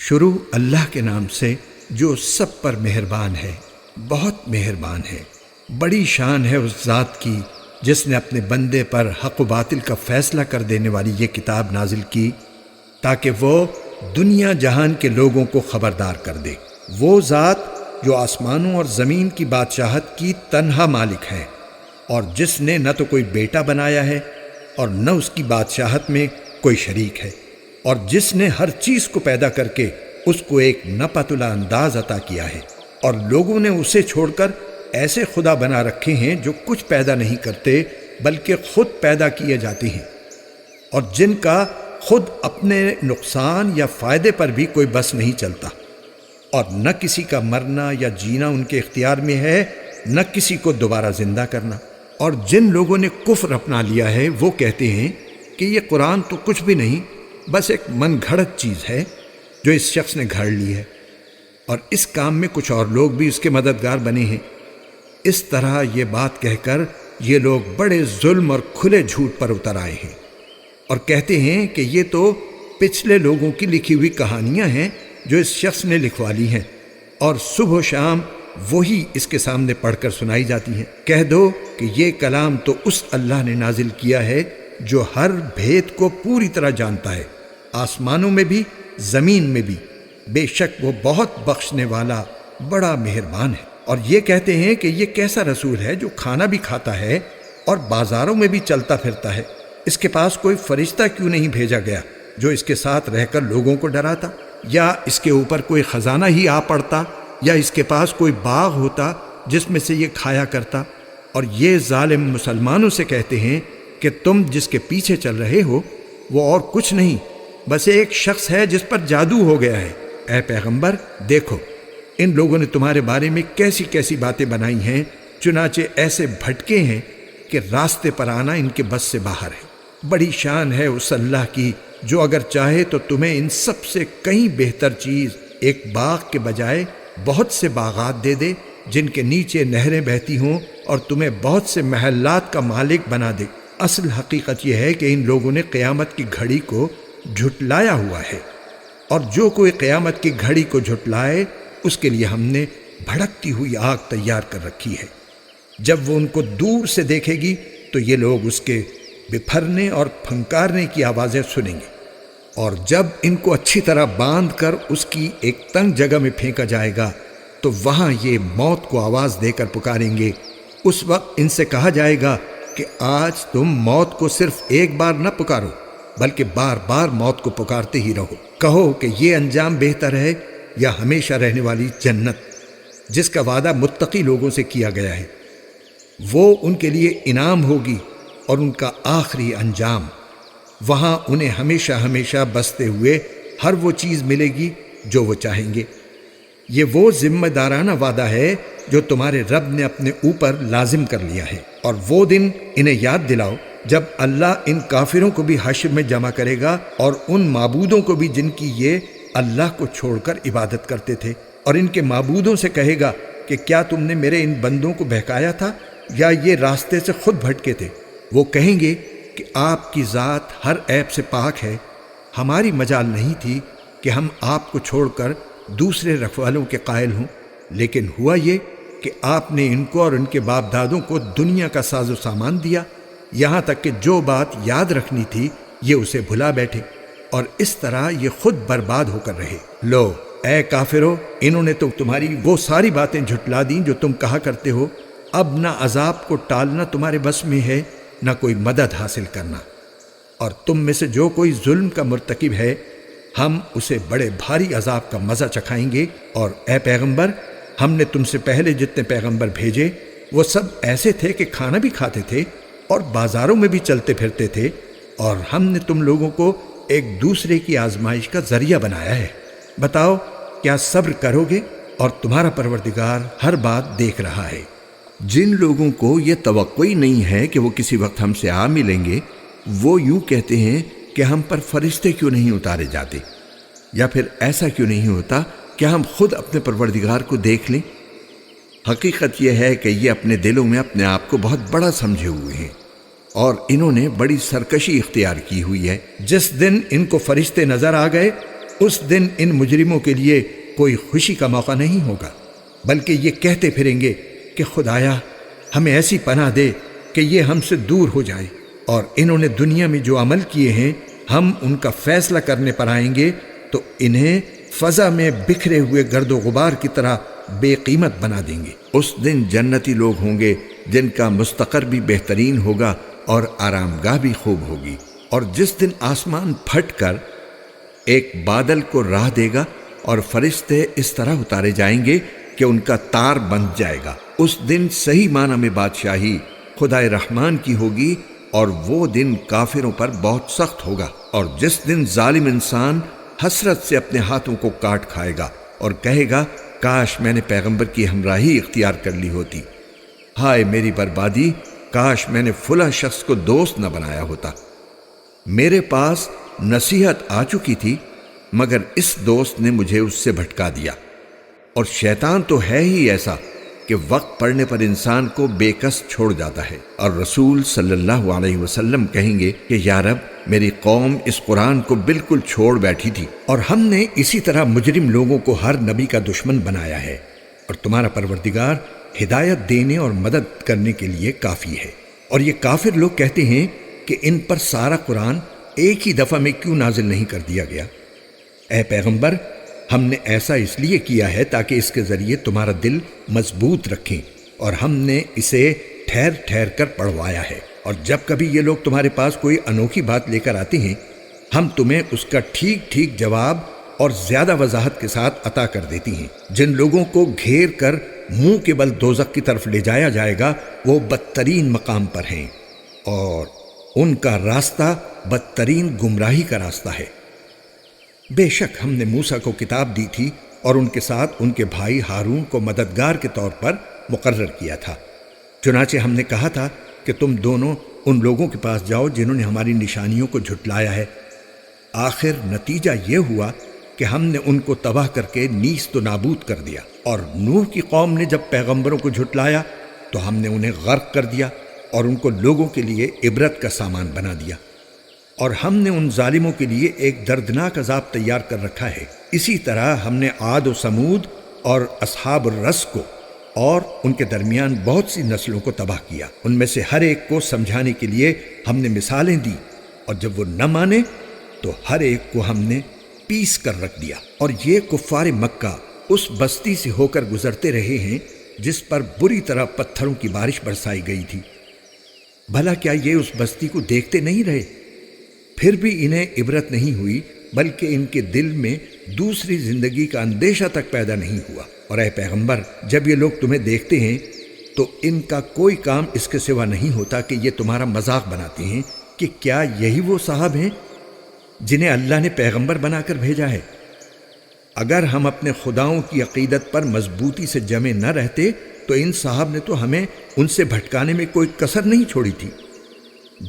شروع اللہ کے نام سے جو سب پر مہربان ہے، بہت مہربان ہے۔ بڑی شان ہے اس ذات کی جس نے اپنے بندے پر حق و باطل کا فیصلہ کر دینے والی یہ کتاب نازل کی تاکہ وہ دنیا جہان کے لوگوں کو خبردار کر دے۔ وہ ذات جو آسمانوں اور زمین کی بادشاہت کی تنہا مالک ہے، اور جس نے نہ تو کوئی بیٹا بنایا ہے اور نہ اس کی بادشاہت میں کوئی شریک ہے، اور جس نے ہر چیز کو پیدا کر کے اس کو ایک ناپتلا انداز عطا کیا ہے، اور لوگوں نے اسے چھوڑ کر ایسے خدا بنا رکھے ہیں جو کچھ پیدا نہیں کرتے بلکہ خود پیدا کیے جاتے ہیں، اور جن کا خود اپنے نقصان یا فائدے پر بھی کوئی بس نہیں چلتا، اور نہ کسی کا مرنا یا جینا ان کے اختیار میں ہے، نہ کسی کو دوبارہ زندہ کرنا۔ اور جن لوگوں نے کفر اپنا لیا ہے وہ کہتے ہیں کہ یہ قرآن تو کچھ بھی نہیں، بس ایک من گھڑت چیز ہے جو اس شخص نے گھڑ لی ہے، اور اس کام میں کچھ اور لوگ بھی اس کے مددگار بنے ہیں۔ اس طرح یہ بات کہہ کر یہ لوگ بڑے ظلم اور کھلے جھوٹ پر اتر آئے ہیں، اور کہتے ہیں کہ یہ تو پچھلے لوگوں کی لکھی ہوئی کہانیاں ہیں جو اس شخص نے لکھوا لی ہیں، اور صبح و شام وہی اس کے سامنے پڑھ کر سنائی جاتی ہیں۔ کہہ دو کہ یہ کلام تو اس اللہ نے نازل کیا ہے جو ہر بھید کو پوری طرح جانتا ہے، آسمانوں میں بھی زمین میں بھی، بے شک وہ بہت بخشنے والا بڑا مہربان ہے۔ اور یہ کہتے ہیں کہ یہ کیسا رسول ہے جو کھانا بھی کھاتا ہے اور بازاروں میں بھی چلتا پھرتا ہے، اس کے پاس کوئی فرشتہ کیوں نہیں بھیجا گیا جو اس کے ساتھ رہ کر لوگوں کو ڈراتا، یا اس کے اوپر کوئی خزانہ ہی آ پڑتا، یا اس کے پاس کوئی باغ ہوتا جس میں سے یہ کھایا کرتا۔ اور یہ ظالم مسلمانوں سے کہتے ہیں کہ تم جس کے پیچھے چل رہے ہو وہ اور کچھ نہیں، بس ایک شخص ہے جس پر جادو ہو گیا ہے۔ اے پیغمبر، دیکھو ان لوگوں نے تمہارے بارے میں کیسی کیسی باتیں بنائی ہیں، چنانچہ ایسے بھٹکے ہیں کہ راستے پر آنا ان کے بس سے باہر ہے۔ بڑی شان ہے اس اللہ کی جو اگر چاہے تو تمہیں ان سب سے کہیں بہتر چیز ایک باغ کے بجائے بہت سے باغات دے دے جن کے نیچے نہریں بہتی ہوں، اور تمہیں بہت سے محلات کا مالک بنا دے۔ اصل حقیقت یہ ہے کہ ان لوگوں نے قیامت کی گھڑی کو جھٹلایا ہوا ہے، اور جو کوئی قیامت کی گھڑی کو جھٹلائے اس کے لیے ہم نے بھڑکتی ہوئی آگ تیار کر رکھی ہے۔ جب وہ ان کو دور سے دیکھے گی تو یہ لوگ اس کے بپھرنے اور پھنکارنے کی آوازیں سنیں گے، اور جب ان کو اچھی طرح باندھ کر اس کی ایک تنگ جگہ میں پھینکا جائے گا تو وہاں یہ موت کو آواز دے کر پکاریں گے۔ اس وقت ان سے کہا جائے گا کہ آج تم موت کو صرف ایک بار نہ پکارو بلکہ بار بار موت کو پکارتے ہی رہو۔ کہو کہ یہ انجام بہتر ہے یا ہمیشہ رہنے والی جنت جس کا وعدہ متقی لوگوں سے کیا گیا ہے، وہ ان کے لیے انعام ہوگی اور ان کا آخری انجام، وہاں انہیں ہمیشہ ہمیشہ بستے ہوئے ہر وہ چیز ملے گی جو وہ چاہیں گے۔ یہ وہ ذمہ دارانہ وعدہ ہے جو تمہارے رب نے اپنے اوپر لازم کر لیا ہے۔ اور وہ دن انہیں یاد دلاؤ جب اللہ ان کافروں کو بھی حشر میں جمع کرے گا، اور ان معبودوں کو بھی جن کی یہ اللہ کو چھوڑ کر عبادت کرتے تھے، اور ان کے معبودوں سے کہے گا کہ کیا تم نے میرے ان بندوں کو بہکایا تھا یا یہ راستے سے خود بھٹکے تھے؟ وہ کہیں گے کہ آپ کی ذات ہر عیب سے پاک ہے، ہماری مجال نہیں تھی کہ ہم آپ کو چھوڑ کر دوسرے رکھوالوں کے قائل ہوں، لیکن ہوا یہ کہ آپ نے ان کو اور ان کے باپ دادوں کو دنیا کا ساز و سامان دیا، یہاں تک کہ جو بات یاد رکھنی تھی یہ اسے بھلا بیٹھے، اور اس طرح یہ خود برباد ہو کر رہے۔ لو اے کافرو، انہوں نے تو تمہاری وہ ساری باتیں جھٹلا دیں جو تم کہا کرتے ہو، اب نہ عذاب کو ٹالنا تمہارے بس میں ہے نہ کوئی مدد حاصل کرنا، اور تم میں سے جو کوئی ظلم کا مرتکب ہے ہم اسے بڑے بھاری عذاب کا مزہ چکھائیں گے۔ اور اے پیغمبر، ہم نے تم سے پہلے جتنے پیغمبر بھیجے وہ سب ایسے تھے کہ کھانا بھی کھاتے تھے اور بازاروں میں بھی چلتے پھرتے تھے، اور ہم نے تم لوگوں کو ایک دوسرے کی آزمائش کا ذریعہ بنایا ہے۔ بتاؤ کیا صبر کرو گے؟ اور تمہارا پروردگار ہر بات دیکھ رہا ہے۔ جن لوگوں کو یہ توقع ہی نہیں ہے کہ وہ کسی وقت ہم سے آ ملیں گے، وہ یوں کہتے ہیں کہ ہم پر فرشتے کیوں نہیں اتارے جاتے، یا پھر ایسا کیوں نہیں ہوتا کہ ہم خود اپنے پروردگار کو دیکھ لیں۔ حقیقت یہ ہے کہ یہ اپنے دلوں میں اپنے آپ کو بہت بڑا سمجھے ہوئے ہیں، اور انہوں نے بڑی سرکشی اختیار کی ہوئی ہے۔ جس دن ان کو فرشتے نظر آ گئے اس دن ان مجرموں کے لیے کوئی خوشی کا موقع نہیں ہوگا، بلکہ یہ کہتے پھریں گے کہ خدایا ہمیں ایسی پناہ دے کہ یہ ہم سے دور ہو جائے، اور انہوں نے دنیا میں جو عمل کیے ہیں ہم ان کا فیصلہ کرنے پر آئیں گے تو انہیں فضا میں بکھرے ہوئے گرد و غبار کی طرح بے قیمت بنا دیں گے۔ اس دن جنتی لوگ ہوں گے جن کا مستقر بھی بہترین ہوگا اور آرام گاہ بھی خوب ہوگی۔ اور جس دن آسمان پھٹ کر ایک بادل کو راہ دے گا اور فرشتے اس طرح اتارے جائیں گے کہ ان کا تار بند جائے گا، اس دن صحیح معنی میں بادشاہی خدائے رحمان کی ہوگی، اور وہ دن کافروں پر بہت سخت ہوگا۔ اور جس دن ظالم انسان حسرت سے اپنے ہاتھوں کو کاٹ کھائے گا اور کہے گا کاش میں نے پیغمبر کی ہمراہی اختیار کر لی ہوتی، ہائے میری بربادی، کاش میں نے فلاں شخص کو دوست نہ بنایا ہوتا، میرے پاس نصیحت آ چکی تھی مگر اس دوست نے مجھے اس سے بھٹکا دیا۔ اور شیطان تو ہے ہی ایسا کہ وقت پڑنے پر انسان کو بے کس چھوڑ جاتا ہے۔ اور رسول صلی اللہ علیہ وسلم کہیں گے کہ یا رب میری قوم اس قرآن کو بالکل چھوڑ بیٹھی تھی، اور ہم نے اسی طرح مجرم لوگوں کو ہر نبی کا دشمن بنایا ہے، اور تمہارا پروردگار ہدایت دینے اور مدد کرنے کے لیے کافی ہے۔ اور یہ کافر لوگ کہتے ہیں کہ ان پر سارا قرآن ایک ہی دفعہ میں کیوں نازل نہیں کر دیا گیا؟ اے پیغمبر، ہم نے ایسا اس لیے کیا ہے تاکہ اس کے ذریعے تمہارا دل مضبوط رکھیں، اور ہم نے اسے ٹھہر ٹھہر کر پڑھوایا ہے، اور جب کبھی یہ لوگ تمہارے پاس کوئی انوکھی بات لے کر آتے ہیں ہم تمہیں اس کا ٹھیک ٹھیک جواب اور زیادہ وضاحت کے ساتھ عطا کر دیتی ہیں۔ جن لوگوں کو گھیر کر منہ کے بل دوزخ کی طرف لے جایا جائے گا وہ بدترین مقام پر ہیں، اور ان کا راستہ بدترین گمراہی کا راستہ ہے۔ بے شک ہم نے موسیٰ کو کتاب دی تھی اور ان کے ساتھ ان کے بھائی ہارون کو مددگار کے طور پر مقرر کیا تھا۔ چنانچہ ہم نے کہا تھا کہ تم دونوں ان لوگوں کے پاس جاؤ جنہوں نے ہماری نشانیوں کو جھٹلایا ہے۔ آخر نتیجہ یہ ہوا کہ ہم نے ان کو تباہ کر کے نیست و نابود کر دیا، اور نوح کی قوم نے جب پیغمبروں کو جھٹلایا تو ہم نے انہیں غرق کر دیا اور ان کو لوگوں کے لیے عبرت کا سامان بنا دیا۔ اور ہم نے ان ظالموں کے لیے ایک دردناک عذاب تیار کر رکھا ہے۔ اسی طرح ہم نے عاد و سمود اور اصحاب الرس کو اور ان کے درمیان بہت سی نسلوں کو تباہ کیا۔ ان میں سے ہر ایک کو سمجھانے کے لیے ہم نے مثالیں دی، اور جب وہ نہ مانے تو ہر ایک کو ہم نے پیس کر رکھ دیا۔ اور یہ کفار مکہ اس بستی سے ہو کر گزرتے رہے ہیں جس پر بری طرح پتھروں کی بارش برسائی گئی تھی۔ بھلا کیا یہ اس بستی کو دیکھتے نہیں رہے؟ پھر بھی انہیں عبرت نہیں ہوئی، بلکہ ان کے دل میں دوسری زندگی کا اندیشہ تک پیدا نہیں ہوا۔ اور اے پیغمبر، جب یہ لوگ تمہیں دیکھتے ہیں تو ان کا کوئی کام اس کے سوا نہیں ہوتا کہ یہ تمہارا مذاق بناتے ہیں کہ کیا یہی وہ صاحب ہیں جنہیں اللہ نے پیغمبر بنا کر بھیجا ہے؟ اگر ہم اپنے خداؤں کی عقیدت پر مضبوطی سے جمے نہ رہتے تو ان صاحب نے تو ہمیں ان سے بھٹکانے میں کوئی کسر نہیں چھوڑی تھی۔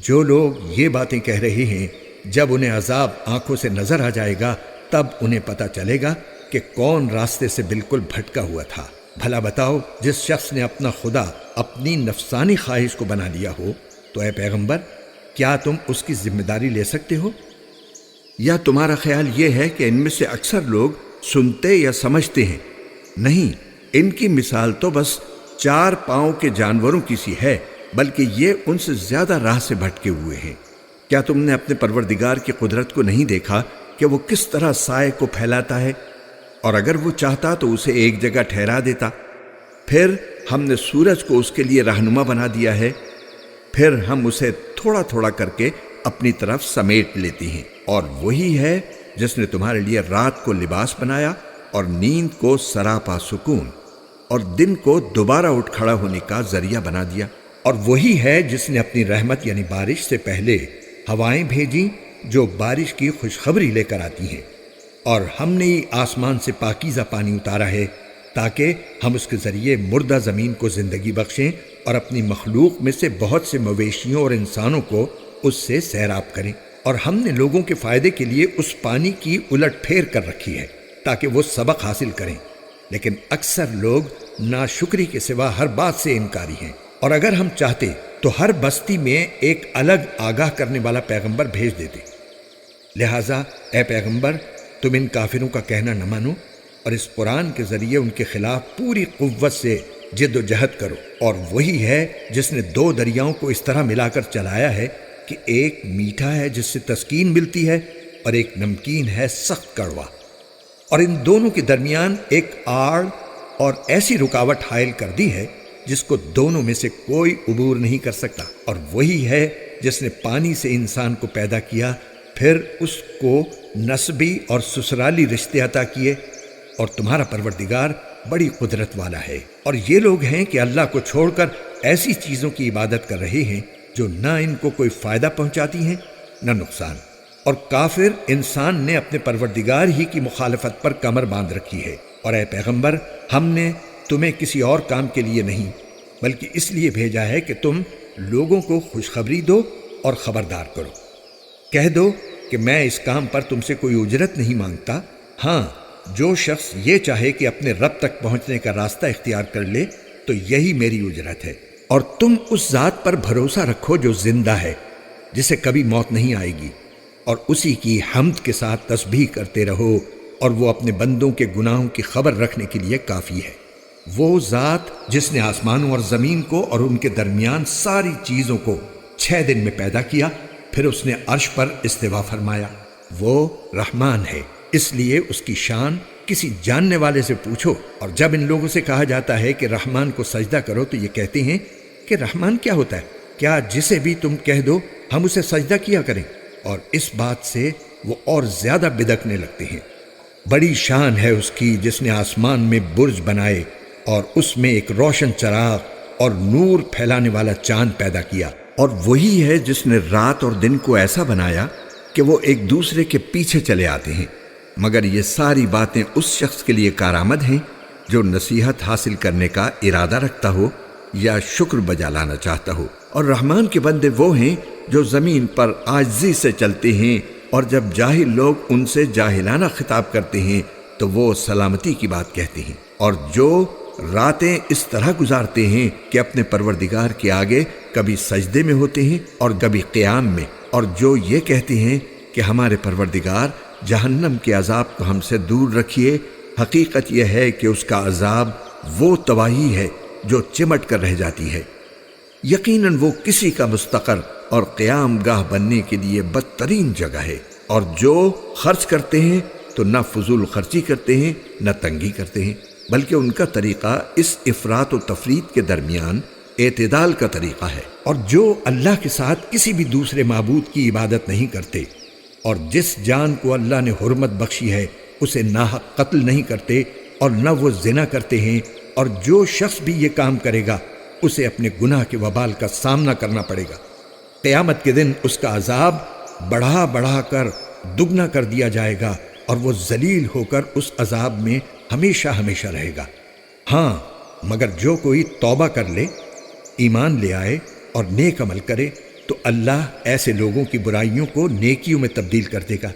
جو لوگ یہ باتیں کہہ رہے ہیں، جب انہیں عذاب آنکھوں سے نظر آ جائے گا تب انہیں پتہ چلے گا کہ کون راستے سے بالکل بھٹکا ہوا تھا۔ بھلا بتاؤ، جس شخص نے اپنا خدا اپنی نفسانی خواہش کو بنا لیا ہو تو اے پیغمبر، کیا تم اس کی ذمہ داری لے سکتے ہو؟ یا تمہارا خیال یہ ہے کہ ان میں سے اکثر لوگ سنتے یا سمجھتے ہیں؟ نہیں، ان کی مثال تو بس 4 پاؤں کے جانوروں کی سی ہے، بلکہ یہ ان سے زیادہ راہ سے بھٹکے ہوئے ہیں۔ کیا تم نے اپنے پروردگار کی قدرت کو نہیں دیکھا کہ وہ کس طرح سائے کو پھیلاتا ہے؟ اور اگر وہ چاہتا تو اسے ایک جگہ ٹھہرا دیتا۔ پھر ہم نے سورج کو اس کے لیے رہنما بنا دیا ہے، پھر ہم اسے تھوڑا تھوڑا کر کے اپنی طرف سمیٹ لیتی ہیں۔ اور وہی ہے جس نے تمہارے لیے رات کو لباس بنایا اور نیند کو سراپا سکون اور دن کو دوبارہ اٹھ کھڑا ہونے کا ذریعہ بنا دیا۔ اور وہی ہے جس نے اپنی رحمت یعنی بارش سے پہلے ہوائیں بھیجیں جو بارش کی خوشخبری لے کر آتی ہیں، اور ہم نے آسمان سے پاکیزہ پانی اتارا ہے تاکہ ہم اس کے ذریعے مردہ زمین کو زندگی بخشیں اور اپنی مخلوق میں سے بہت سے مویشیوں اور انسانوں کو اس سے سیراب کریں۔ اور ہم نے لوگوں کے فائدے کے لیے اس پانی کی الٹ پھیر کر رکھی ہے تاکہ وہ سبق حاصل کریں، لیکن اکثر لوگ ناشکری کے سوا ہر بات سے انکاری ہیں۔ اور اگر ہم چاہتے تو ہر بستی میں ایک الگ آگاہ کرنے والا پیغمبر بھیج دیتے۔ لہٰذا اے پیغمبر، تم ان کافروں کا کہنا نہ مانو اور اس قرآن کے ذریعے ان کے خلاف پوری قوت سے جد و جہد کرو۔ اور وہی ہے جس نے دو دریاؤں کو اس طرح ملا کر چلایا ہے کہ ایک میٹھا ہے جس سے تسکین ملتی ہے اور ایک نمکین ہے سخت کڑوا، اور ان دونوں کے درمیان ایک آڑ اور ایسی رکاوٹ حائل کر دی ہے جس کو دونوں میں سے کوئی عبور نہیں کر سکتا۔ اور وہی ہے جس نے پانی سے انسان کو پیدا کیا، پھر اس کو نسبی اور سسرالی رشتے عطا کیے، اور تمہارا پروردگار بڑی قدرت والا ہے۔ اور یہ لوگ ہیں کہ اللہ کو چھوڑ کر ایسی چیزوں کی عبادت کر رہے ہیں جو نہ ان کو کوئی فائدہ پہنچاتی ہیں نہ نقصان۔ اور کافر انسان نے اپنے پروردگار ہی کی مخالفت پر کمر باندھ رکھی ہے۔ اور اے پیغمبر، ہم نے تمہیں کسی اور کام کے لیے نہیں بلکہ اس لیے بھیجا ہے کہ تم لوگوں کو خوشخبری دو اور خبردار کرو۔ کہہ دو کہ میں اس کام پر تم سے کوئی اجرت نہیں مانگتا، ہاں جو شخص یہ چاہے کہ اپنے رب تک پہنچنے کا راستہ اختیار کر لے تو یہی میری اجرت ہے۔ اور تم اس ذات پر بھروسہ رکھو جو زندہ ہے، جسے کبھی موت نہیں آئے گی، اور اسی کی حمد کے ساتھ تسبیح کرتے رہو، اور وہ اپنے بندوں کے گناہوں کی خبر رکھنے کے لیے کافی ہے۔ وہ ذات جس نے آسمانوں اور زمین کو اور ان کے درمیان ساری چیزوں کو 6 دن میں پیدا کیا، پھر اس نے عرش پر استوا فرمایا۔ وہ رحمان ہے، اس لیے اس کی شان کسی جاننے والے سے پوچھو۔ اور جب ان لوگوں سے کہا جاتا ہے کہ رحمان کو سجدہ کرو تو یہ کہتے ہیں کہ رحمان کیا ہوتا ہے؟ کیا جسے بھی تم کہہ دو ہم اسے سجدہ کیا کریں؟ اور اس بات سے وہ اور زیادہ بدکنے لگتے ہیں۔ بڑی شان ہے اس کی جس نے آسمان میں برج بنائے اور اس میں ایک روشن چراغ اور نور پھیلانے والا چاند پیدا کیا۔ اور وہی ہے جس نے رات اور دن کو ایسا بنایا کہ وہ ایک دوسرے کے پیچھے چلے آتے ہیں، مگر یہ ساری باتیں اس شخص کے لیے کارآمد ہیں جو نصیحت حاصل کرنے کا ارادہ رکھتا ہو یا شکر بجا لانا چاہتا ہو۔ اور رحمان کے بندے وہ ہیں جو زمین پر عاجزی سے چلتے ہیں، اور جب جاہل لوگ ان سے جاہلانہ خطاب کرتے ہیں تو وہ سلامتی کی بات کہتے ہیں، اور جو راتیں اس طرح گزارتے ہیں کہ اپنے پروردگار کے آگے کبھی سجدے میں ہوتے ہیں اور کبھی قیام میں، اور جو یہ کہتے ہیں کہ ہمارے پروردگار جہنم کے عذاب کو ہم سے دور رکھیے، حقیقت یہ ہے کہ اس کا عذاب وہ تباہی ہے جو چمٹ کر رہ جاتی ہے۔ یقیناً وہ کسی کا مستقر اور قیام گاہ بننے کے لیے بدترین جگہ ہے۔ اور جو خرچ کرتے ہیں تو نہ فضول خرچی کرتے ہیں نہ تنگی کرتے ہیں، بلکہ ان کا طریقہ اس افراط و تفریط کے درمیان اعتدال کا طریقہ ہے۔ اور جو اللہ کے ساتھ کسی بھی دوسرے معبود کی عبادت نہیں کرتے، اور جس جان کو اللہ نے حرمت بخشی ہے اسے ناحق قتل نہیں کرتے، اور نہ وہ زنا کرتے ہیں، اور جو شخص بھی یہ کام کرے گا اسے اپنے گناہ کے وبال کا سامنا کرنا پڑے گا۔ قیامت کے دن اس کا عذاب بڑھا بڑھا کر دگنا کر دیا جائے گا، اور وہ ذلیل ہو کر اس عذاب میں ہمیشہ ہمیشہ رہے گا۔ ہاں مگر جو کوئی توبہ کر لے، ایمان لے آئے اور نیک عمل کرے تو اللہ ایسے لوگوں کی برائیوں کو نیکیوں میں تبدیل کر دے گا،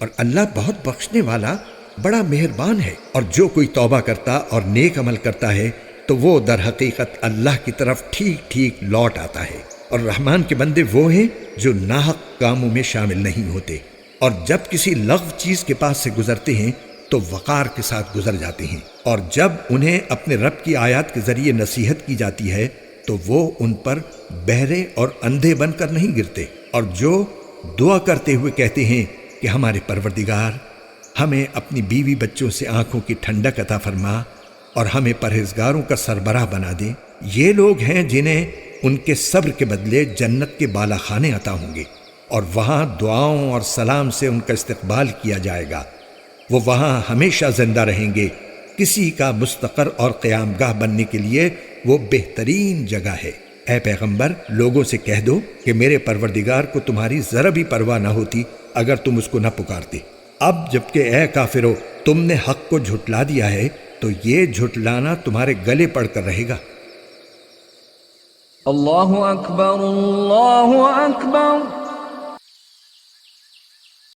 اور اللہ بہت بخشنے والا بڑا مہربان ہے۔ اور جو کوئی توبہ کرتا اور نیک عمل کرتا ہے تو وہ در حقیقت اللہ کی طرف ٹھیک ٹھیک لوٹ آتا ہے۔ اور رحمان کے بندے وہ ہیں جو ناحق کاموں میں شامل نہیں ہوتے، اور جب کسی لغو چیز کے پاس سے گزرتے ہیں تو وقار کے ساتھ گزر جاتے ہیں، اور جب انہیں اپنے رب کی آیات کے ذریعے نصیحت کی جاتی ہے تو وہ ان پر بہرے اور اندھے بن کر نہیں گرتے۔ اور جو دعا کرتے ہوئے کہتے ہیں کہ ہمارے پروردگار ہمیں اپنی بیوی بچوں سے آنکھوں کی ٹھنڈک عطا فرما اور ہمیں پرہیزگاروں کا سربراہ بنا دے، یہ لوگ ہیں جنہیں ان کے صبر کے بدلے جنت کے بالا خانے عطا ہوں گے، اور وہاں دعاؤں اور سلام سے ان کا استقبال کیا جائے گا۔ وہ وہاں ہمیشہ زندہ رہیں گے۔ کسی کا مستقر اور قیام گاہ بننے کے لیے وہ بہترین جگہ ہے۔ اے پیغمبر، لوگوں سے کہہ دو کہ میرے پروردگار کو تمہاری ذرا بھی پرواہ نہ ہوتی اگر تم اس کو نہ پکارتے۔ اب جبکہ اے کافرو تم نے حق کو جھٹلا دیا ہے تو یہ جھٹلانا تمہارے گلے پڑ کر رہے گا۔ اللہ اکبر اللہ اکبر